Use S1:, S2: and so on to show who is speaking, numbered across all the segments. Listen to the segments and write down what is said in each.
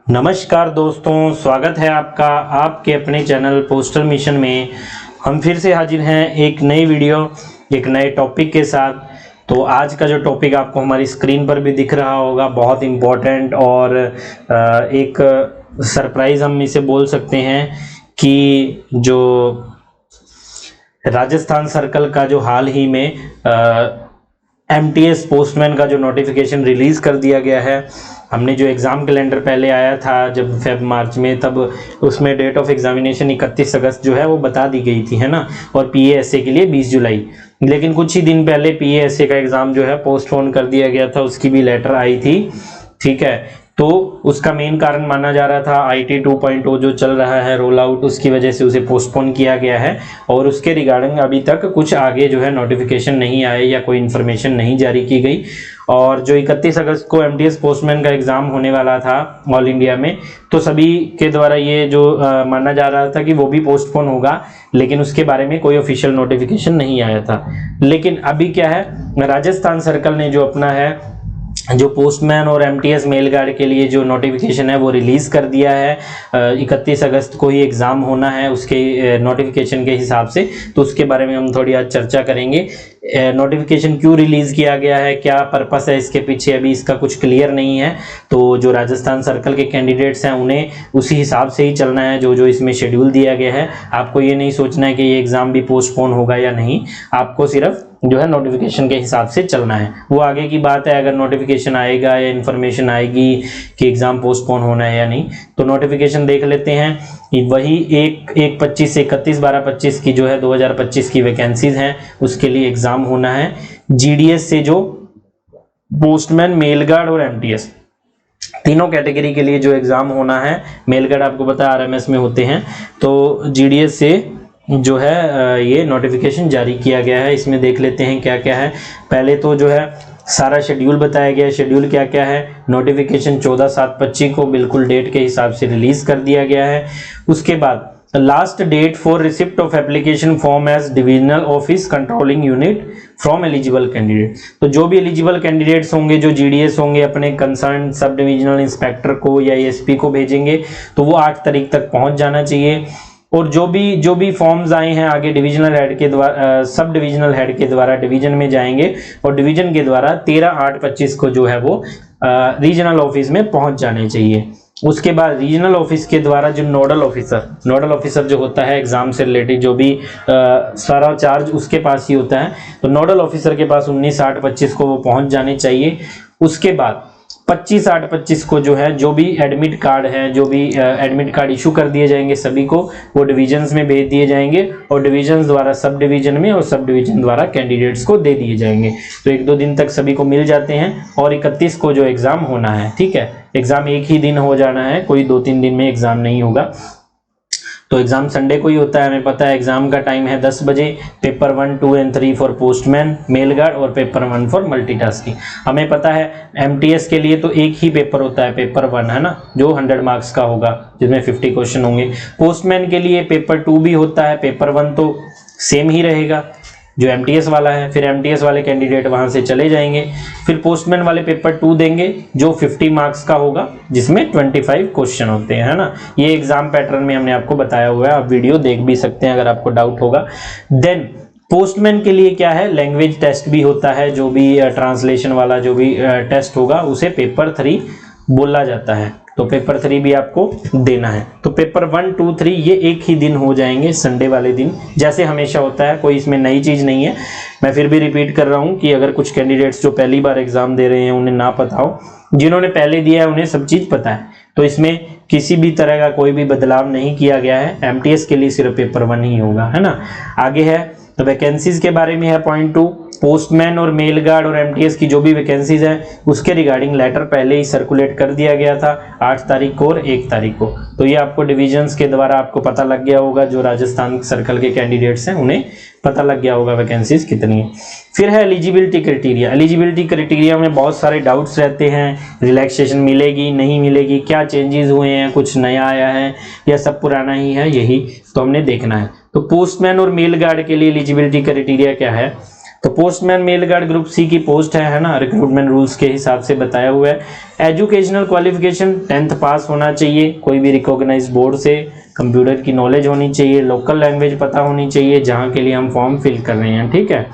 S1: नमस्कार दोस्तों, स्वागत है आपका आपके अपने चैनल पोस्टल मिशन में। हम फिर से हाजिर हैं एक नई वीडियो एक नए टॉपिक के साथ। तो आज का जो टॉपिक आपको हमारी स्क्रीन पर भी दिख रहा होगा, बहुत इम्पोर्टेंट और एक सरप्राइज़ हम इसे बोल सकते हैं कि जो राजस्थान सर्कल का जो हाल ही में एमटीएस पोस्टमैन का जो नोटिफिकेशन रिलीज़ कर दिया गया है। हमने जो एग्ज़ाम कैलेंडर पहले आया था जब फेब मार्च में, तब उसमें डेट ऑफ एग्जामिनेशन 31 अगस्त जो है वो बता दी गई थी, है ना। और पीएएसए के लिए 20 जुलाई। लेकिन कुछ ही दिन पहले पीएएसए का एग्ज़ाम जो है पोस्टपोन कर दिया गया था, उसकी भी लेटर आई थी, ठीक है। तो उसका मेन कारण माना जा रहा था आईटी 2.0 जो चल रहा है रोल आउट, उसकी वजह से उसे पोस्टपोन किया गया है। और उसके रिगार्डिंग अभी तक कुछ आगे जो है नोटिफिकेशन नहीं आए या कोई इन्फॉर्मेशन नहीं जारी की गई। और जो 31 अगस्त को एमटीएस पोस्टमैन का एग्ज़ाम होने वाला था ऑल इंडिया में, तो सभी के द्वारा ये जो माना जा रहा था कि वो भी पोस्टपोन होगा, लेकिन उसके बारे में कोई ऑफिशियल नोटिफिकेशन नहीं आया था। लेकिन अभी क्या है, राजस्थान सर्कल ने जो अपना है जो पोस्टमैन और एमटीएस मेल गार्ड के लिए जो नोटिफिकेशन है वो रिलीज़ कर दिया है। 31 अगस्त को ही एग्ज़ाम होना है उसके नोटिफिकेशन के हिसाब से। तो उसके बारे में हम थोड़ी आज चर्चा करेंगे। नोटिफिकेशन क्यों रिलीज़ किया गया है, क्या पर्पस है इसके पीछे, अभी इसका कुछ क्लियर नहीं है। तो जो राजस्थान सर्कल के कैंडिडेट्स हैं उन्हें उसी हिसाब से ही चलना है जो इसमें शेड्यूल दिया गया है। आपको ये नहीं सोचना है कि ये एग्ज़ाम भी पोस्टपोन होगा या नहीं, आपको सिर्फ जो है नोटिफिकेशन के हिसाब से चलना है। वो आगे की बात है, अगर नोटिफिकेशन आएगा या इन्फॉर्मेशन आएगी कि एग्ज़ाम पोस्टपोन होना है या नहीं। तो नोटिफिकेशन देख लेते हैं। वही 1/25 से 31/12/25 की जो है 2025 की वैकेंसीज हैं, उसके लिए एग्ज़ाम होना है। जीडीएस से जो पोस्टमैन, मेल गार्ड और एमटीएस तीनों कैटेगरी के लिए जो एग्ज़ाम होना है। मेल गार्ड आपको पता है आरएमएस में होते हैं, तो जीडीएस से जो है ये नोटिफिकेशन जारी किया गया है। इसमें देख लेते हैं क्या क्या है। पहले तो जो है सारा शेड्यूल बताया गया है। शेड्यूल क्या क्या है, नोटिफिकेशन 14/7/25 को बिल्कुल डेट के हिसाब से रिलीज़ कर दिया गया है। उसके बाद last date for receipt of application form as divisional office controlling unit from eligible candidate. तो जो भी एलिजिबल कैंडिडेट्स होंगे, जो जीडीएस होंगे, अपने कंसर्न सब डिविजनल इंस्पेक्टर को या एएसपी को भेजेंगे, तो वो 8 तारीख तक पहुंच जाना चाहिए। और जो भी फॉर्म्स आए हैं आगे डिविजनल हेड के द्वारा, सब डिविजनल हेड के द्वारा डिवीजन में जाएंगे और डिवीजन के द्वारा 13/8/25 को जो है वो रीजनल ऑफिस में पहुंच जाने चाहिए। उसके बाद रीजनल ऑफिस के द्वारा जो नोडल ऑफिसर जो होता है एग्जाम से रिलेटेड, जो भी सारा चार्ज उसके पास ही होता है, तो नोडल ऑफिसर के पास 19/8/25 को वो पहुंच जाने चाहिए। उसके बाद 25/8/25 को जो है जो भी एडमिट कार्ड है, जो भी एडमिट कार्ड इशू कर दिए जाएंगे सभी को, वो डिविजन्स में भेज दिए जाएंगे और डिविजन्स द्वारा सब डिवीजन में और सब डिवीजन द्वारा कैंडिडेट्स को दे दिए जाएंगे। तो 1-2 दिन तक सभी को मिल जाते हैं और 31 को जो एग्ज़ाम होना है, ठीक है। एग्ज़ाम एक ही दिन हो जाना है, कोई 2-3 दिन में एग्ज़ाम नहीं होगा। तो एग्ज़ाम संडे को ही होता है, हमें पता है। एग्ज़ाम का टाइम है 10 बजे। पेपर 1, 2 और 3 फॉर पोस्टमैन, मेल गार्ड और पेपर 1 फॉर मल्टीटास्किंग। हमें पता है एमटीएस के लिए तो एक ही पेपर होता है, पेपर 1, है ना, जो 100 मार्क्स का होगा, जिसमें 50 क्वेश्चन होंगे। पोस्टमैन के लिए पेपर 2 भी होता है, पेपर 1 तो सेम ही रहेगा जो एमटीएस वाला है। फिर एमटीएस वाले कैंडिडेट वहां से चले जाएंगे, फिर पोस्टमैन वाले पेपर 2 देंगे जो 50 मार्क्स का होगा, जिसमें 25 क्वेश्चन होते हैं, है ना। ये एग्जाम पैटर्न में हमने आपको बताया हुआ है, आप वीडियो देख भी सकते हैं अगर आपको डाउट होगा। देन पोस्टमैन के लिए क्या है, लैंग्वेज टेस्ट भी होता है, जो भी ट्रांसलेशन वाला जो भी टेस्ट होगा उसे पेपर 3 बोला जाता है। तो पेपर 3 भी आपको देना है। तो पेपर 1, 2, 3 ये एक ही दिन हो जाएंगे, संडे वाले दिन, जैसे हमेशा होता है। कोई इसमें नई चीज़ नहीं है। मैं फिर भी रिपीट कर रहा हूँ कि अगर कुछ कैंडिडेट्स जो पहली बार एग्जाम दे रहे हैं उन्हें ना पता हो, जिन्होंने पहले दिया है उन्हें सब चीज़ पता है। तो इसमें किसी भी तरह का कोई भी बदलाव नहीं किया गया है। एमटीएस के लिए सिर्फ पेपर 1 ही होगा, है ना। आगे है तो वैकेंसीज के बारे में है पॉइंट 2। पोस्टमैन और मेल गार्ड और एमटीएस की जो भी वैकेंसीज है उसके रिगार्डिंग लेटर पहले ही सर्कुलेट कर दिया गया था 8 तारीख को और 1 तारीख को। तो ये आपको डिविजन्स के द्वारा आपको पता लग गया होगा, जो राजस्थान सर्कल के कैंडिडेट्स हैं उन्हें पता लग गया होगा वैकेंसीज कितनी है। फिर है एलिजिबिलिटी क्राइटेरिया। एलिजिबिलिटी क्राइटेरिया में बहुत सारे डाउट्स रहते हैं, रिलैक्सेशन मिलेगी नहीं मिलेगी, क्या चेंजेस हुए हैं, कुछ नया आया है या सब पुराना ही है, यही तो हमने देखना है। तो पोस्टमैन और मेल गार्ड के लिए एलिजिबिलिटी क्राइटेरिया क्या है, तो postman mail guard group C की पोस्ट है ना, रिक्रूटमेंट रूल्स के हिसाब से बताया हुआ है। एजुकेशनल क्वालिफिकेशन 10th पास होना चाहिए कोई भी रिकॉग्नाइज्ड बोर्ड से, कंप्यूटर की नॉलेज होनी चाहिए, लोकल लैंग्वेज पता होनी चाहिए जहाँ के लिए हम फॉर्म फिल कर रहे हैं, ठीक है।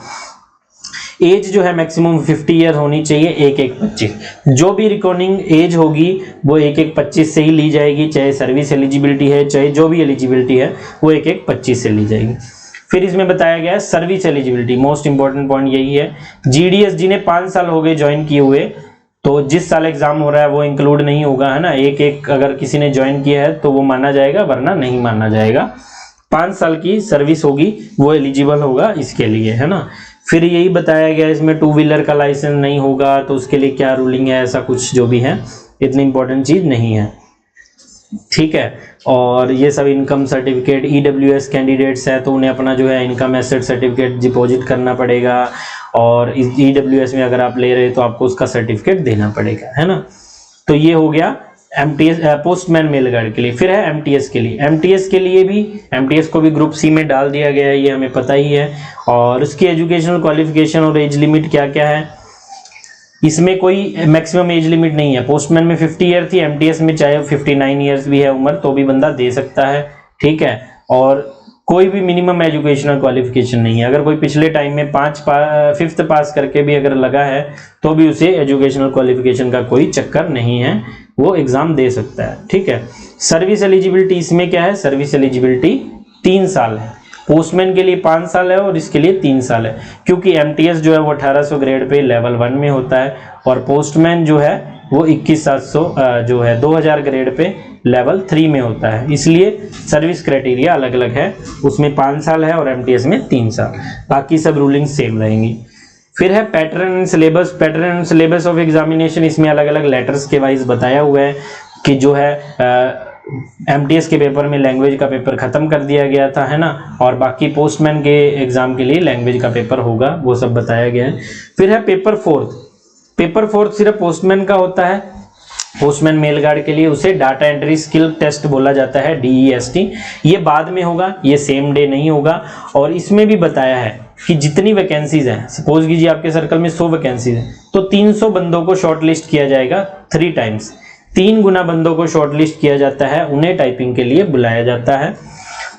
S1: एज जो है मैक्सिमम 50 ईयर होनी चाहिए, 1-1-25। जो भी रिकॉर्डिंग एज होगी वो 1-1-25 से ही ली जाएगी, चाहे सर्विस एलिजिबिलिटी है चाहे जो भी एलिजिबिलिटी है वो 1-1-25 से ली जाएगी। फिर इसमें बताया गया है service eligibility, most important point यही है। जीडीएस जिन्हें 5 साल हो गए ज्वाइन किए हुए, तो जिस साल एग्जाम हो रहा है वो इंक्लूड नहीं होगा, है ना। एक अगर किसी ने ज्वाइन किया है तो वो माना जाएगा, वरना नहीं माना जाएगा। 5 साल की सर्विस होगी वो एलिजिबल होगा इसके लिए, है ना। फिर यही बताया गया इसमें 2 व्हीलर का लाइसेंस नहीं होगा तो उसके लिए क्या रूलिंग है, ऐसा कुछ जो भी है, इतनी इंपॉर्टेंट चीज नहीं है, ठीक है। और ये सब इनकम सर्टिफिकेट, ईडब्ल्यूएस कैंडिडेट्स है तो उन्हें अपना जो है इनकम एसेट सर्टिफिकेट डिपॉजिट करना पड़ेगा, और ईडब्ल्यूएस में अगर आप ले रहे हैं तो आपको उसका सर्टिफिकेट देना पड़ेगा, है ना। तो ये हो गया एमटीएस पोस्टमैन मेल गार्ड के लिए। फिर है एमटीएस के लिए। एमटीएस के लिए भी, एमटीएस को भी ग्रुप सी में डाल दिया गया है, ये हमें पता ही है। और उसकी एजुकेशनल क्वालिफिकेशन और एज लिमिट क्या क्या है, इसमें कोई मैक्सिमम एज लिमिट नहीं है। पोस्टमैन में 50 ईयर थी, एमटीएस में चाहे 59 ईयर्स भी है उम्र तो भी बंदा दे सकता है, ठीक है। और कोई भी मिनिमम एजुकेशनल क्वालिफिकेशन नहीं है। अगर कोई पिछले टाइम में 5th पास करके भी अगर लगा है तो भी उसे एजुकेशनल क्वालिफिकेशन का कोई चक्कर नहीं है, वो एग्जाम दे सकता है, ठीक है। सर्विस एलिजिबिलिटी इसमें क्या है, सर्विस एलिजिबिलिटी 3 साल है। पोस्टमैन के लिए 5 साल है और इसके लिए 3 साल है, क्योंकि एमटीएस जो है वो 1800 ग्रेड पे लेवल 1 में होता है और पोस्टमैन जो है वो 21700 जो है 2000 ग्रेड पे लेवल 3 में होता है, इसलिए सर्विस क्राइटेरिया अलग अलग है। उसमें 5 साल है और एमटीएस में 3 साल, बाकी सब रूलिंग सेम रहेंगी। फिर है pattern and syllabus. Pattern and syllabus of examination, इसमें अलग अलग लेटर्स के वाइज बताया हुआ है कि जो है एमटीएस के पेपर में लैंग्वेज का पेपर खत्म कर दिया गया था, है ना, और बाकी पोस्टमैन के एग्जाम के लिए लैंग्वेज का पेपर होगा, वो सब बताया गया है। फिर है पेपर 4। पेपर 4 सिर्फ पोस्टमैन का होता है। पोस्टमैन मेल गार्ड के लिए उसे डाटा एंट्री स्किल टेस्ट बोला जाता है, DEST। ये बाद में होगा, ये सेम डे नहीं होगा। और इसमें भी बताया है कि जितनी वैकेंसीज हैं, सपोज कीजिए आपके सर्कल में 100 वैकेंसीज हैं तो 300 बंदों को शॉर्टलिस्ट किया जाएगा 3 टाइम्स। 3 गुना बंदों को शॉर्टलिस्ट किया जाता है, उन्हें टाइपिंग के लिए बुलाया जाता है।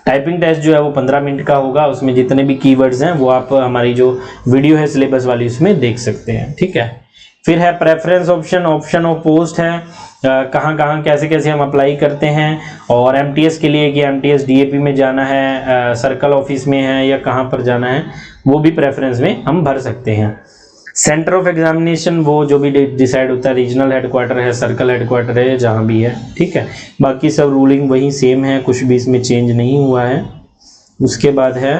S1: टाइपिंग टेस्ट जो है वो 15 मिनट का होगा। उसमें जितने भी कीवर्ड्स हैं वो आप हमारी जो वीडियो है सिलेबस वाली उसमें देख सकते हैं, ठीक है। फिर है preference option, option of post है, कहाँ कहाँ कैसे कैसे हम अप्लाई करते हैं। और एमटीएस के लिए कि एमटीएस डीएपी में जाना है, सर्कल ऑफिस में है या कहाँ पर जाना है, वो भी प्रेफरेंस में हम भर सकते हैं। सेंटर ऑफ एग्जामिनेशन वो जो भी डिसाइड होता है, रीजनल हेडक्वार्टर है, सर्कल हेडक्वार्टर है, जहाँ भी है, ठीक है। बाकी सब रूलिंग वही सेम है, कुछ भी इसमें चेंज नहीं हुआ है। उसके बाद है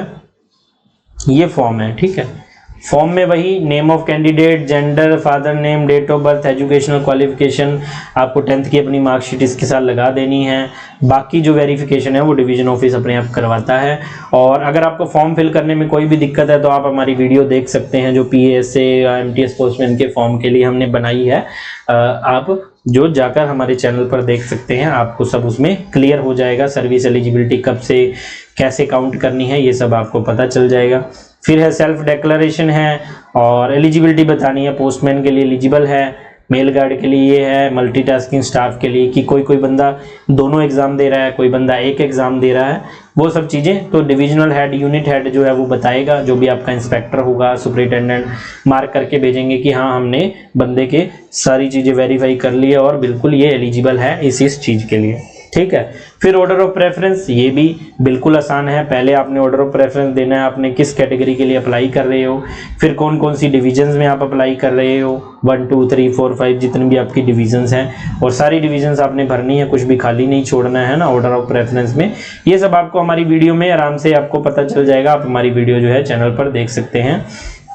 S1: ये फॉर्म है, ठीक है। फॉर्म में वही name of candidate, gender, father name, date of birth, educational qualification, आपको 10th की अपनी मार्कशीट इसके साथ लगा देनी है। बाकी जो वेरिफिकेशन है वो डिवीजन ऑफिस अपने आप करवाता है। और अगर आपको फॉर्म फिल करने में कोई भी दिक्कत है तो आप हमारी वीडियो देख सकते हैं जो PASA या MTS पोस्टमैन के फॉर्म के लिए हमने बनाई है, आप जो जाकर हमारे चैनल पर देख सकते हैं, आपको सब उसमें क्लियर हो जाएगा। सर्विस एलिजिबिलिटी कब से कैसे काउंट करनी है ये सब आपको पता चल जाएगा। फिर है सेल्फ डिक्लेरेशन है और एलिजिबिलिटी बतानी है, पोस्टमैन के लिए एलिजिबल है, मेल गार्ड के लिए ये है, मल्टीटास्किंग स्टाफ के लिए कि कोई बंदा दोनों एग्जाम दे रहा है, कोई बंदा एक एग्जाम दे रहा है, वो सब चीज़ें तो डिविजनल हेड, यूनिट हेड जो है वो बताएगा। जो भी आपका इंस्पेक्टर होगा, सुपरिटेंडेंट मार्क करके भेजेंगे कि हाँ हमने बंदे के सारी चीज़ें वेरीफाई कर ली है और बिल्कुल ये एलिजिबल है इस चीज़ के लिए, ठीक है। फिर ऑर्डर ऑफ प्रेफरेंस, ये भी बिल्कुल आसान है। पहले आपने ऑर्डर ऑफ प्रेफरेंस देना है, आपने किस कैटेगरी के लिए अप्लाई कर रहे हो, फिर कौन कौन सी डिविजन्स में आप अप्लाई कर रहे हो, 1 2 3 4 5 जितनी भी आपकी डिविजन्स हैं, और सारी डिविजन्स आपने भरनी है, कुछ भी खाली नहीं छोड़ना है ना ऑर्डर ऑफ प्रेफरेंस में। ये सब आपको हमारी वीडियो में आराम से आपको पता चल जाएगा। आप हमारी वीडियो जो है चैनल पर देख सकते हैं।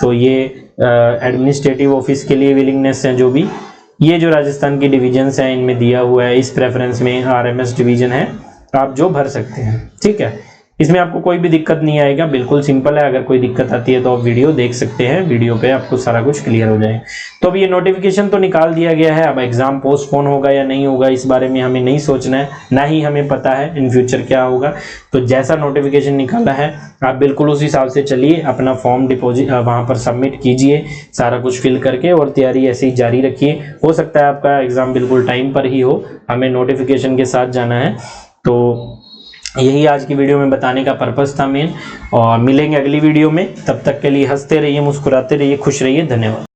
S1: तो ये एडमिनिस्ट्रेटिव ऑफिस के लिए विलिंगनेस है, जो भी ये जो राजस्थान की डिविजन्स हैं इनमें दिया हुआ है, इस प्रेफरेंस में RMS डिवीजन है, आप जो भर सकते हैं, ठीक है। इसमें आपको कोई भी दिक्कत नहीं आएगा, बिल्कुल सिंपल है। अगर कोई दिक्कत आती है तो आप वीडियो देख सकते हैं, वीडियो पे आपको सारा कुछ क्लियर हो जाए। तो अब ये नोटिफिकेशन तो निकाल दिया गया है, अब एग्जाम पोस्टपोन होगा या नहीं होगा इस बारे में हमें नहीं सोचना है, ना ही हमें पता है इन फ्यूचर क्या होगा। तो जैसा नोटिफिकेशन निकाला है आप बिल्कुल उस हिसाब से चलिए, अपना फॉर्म डिपॉजिट वहाँ पर सबमिट कीजिए सारा कुछ फिल करके, और तैयारी ऐसे ही जारी रखिए। हो सकता है आपका एग्जाम बिल्कुल टाइम पर ही हो, हमें नोटिफिकेशन के साथ जाना है। तो यही आज की वीडियो में बताने का पर्पस था मेन, और मिलेंगे अगली वीडियो में। तब तक के लिए हंसते रहिए, मुस्कुराते रहिए, खुश रहिए। धन्यवाद।